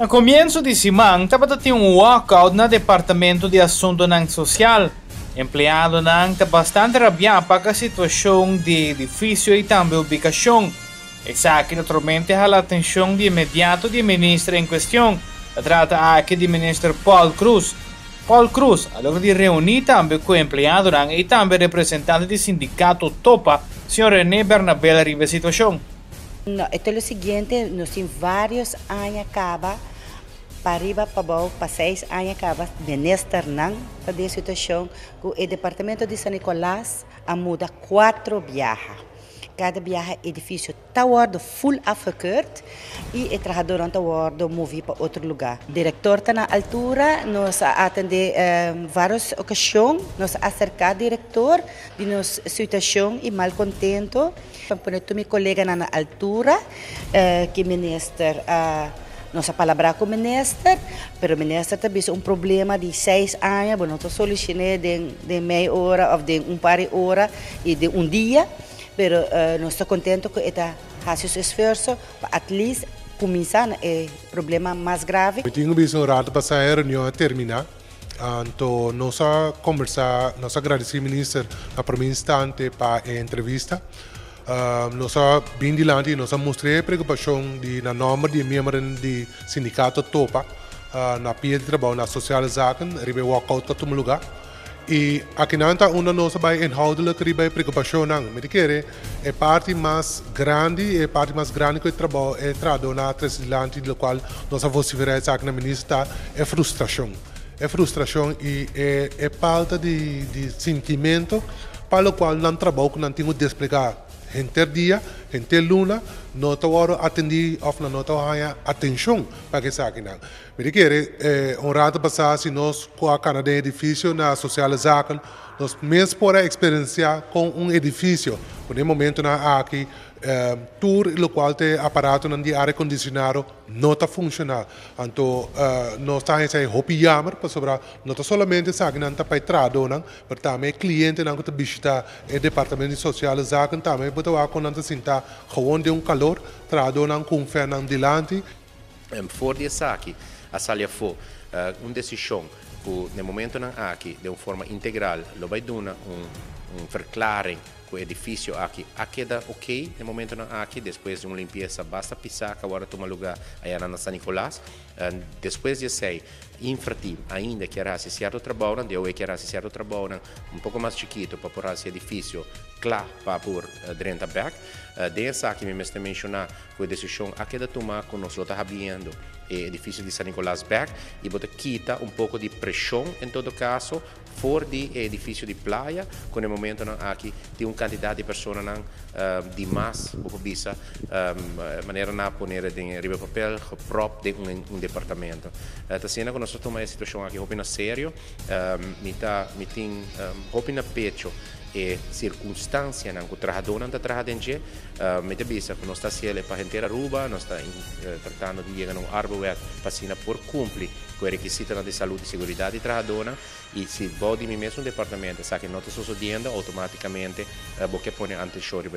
No comienzo de semana, estava tendo um walkout no Departamento de Assunto Social. Empleado está bastante rabiado para a situação de edifício e também ubicação. Isso aqui naturalmente a atenção de imediato do ministro em questão. Trata aqui do ministro Paul Cruz. Paul Cruz, a hora de reunir também com o empleado e também representante do sindicato Topa, Sr. René Bernabel, arriba a situação. No, é o seguinte, nós temos vários anos acaba, para arriba, para baixo, para 6 anos acaba, ministro não, para a situação, o departamento de São Nicolás a muda 4 viagens. Cada viagem edifício está full afgekeurd e o trabalhador está movido para outro lugar. O diretor está na altura, nós atendemos várias ocasiões, nós acercamos o diretor de nossa situação e mal contento. Para meu colega na altura, que o ministro nossa palavra com o ministro, mas o ministro também tem problema de 6 anos, não está solucionando de meia hora ou de par de horas e de dia. Pero nós estamos contentes que está fazendo esforço para, at least, começar o problema mais grave. Eu tenho visto um rato para a reunião terminar. Então, nós conversar, nós agradecemos ao ministro na primeira instante para a entrevista. Nós bem dilante, nós mostramos a preocupação na norma de membros do sindicato Topa, na pia de trabalho, na social zaken, ribe walkout para todo lugar. E aqui não está uma nossa inhoudelijk riba preocupação não, mas que é parte mais grande que o trabalho é trabalho na transilante do qual nós vociferamos aqui na ministra é frustração e é falta de sentimento para o qual não trabalho que não temos de explicar gente dia, gente luna, não está atender ou não está atenção para isso aqui não. Mas que rato passar se nós com a Canadá edifício na social zaken, nós mesmo podemos experienciar com edifício. No momento na aqui tour o qual tem aparato de ar condicionado não está funcionando. Então nós estamos aí hopi jammer para sobre não está somente zaken não está para trado não, mas também cliente não que visita o departamento social zaken também pode lá quando não sentar gewoon de calor trado não com fé não dilante. Voor die zaak, als je voor een decisão que no momento não aqui de uma forma integral, lo vai dar uma verklaring que o edifício aqui dá ok no momento não aqui depois de uma limpeza basta pisar que agora toma lugar aí na São Nicolás depois de sei infrativo ainda que era certo trabalho de hoje que era certo trabalho pouco mais chiquito para pôr esse edifício claro para pôr dentro da back dessa aqui me está mencionar que a decisão aqui da tomar que nós está havendo o edifício de São Nicolás back e bota quita pouco de pressão em todo caso fora do edifício de praia que no momento não aqui tem quantidade de pessoas de mais por bisa maneira na poner de riba papel próprio de departamento tá sendo que nós tomamos a situação aqui roupa sério me tem roupa na pecho e circunstância não que o trabalhador não está trabalhando me tem visto que nós está sendo para a gente Aruba nós está tratando de chegar a um árbol para se por cumprir com o requisito de saúde e segurança do trabalhador e se pode mesmo um departamento sabe que não está sucedendo automaticamente porque põe ante choro e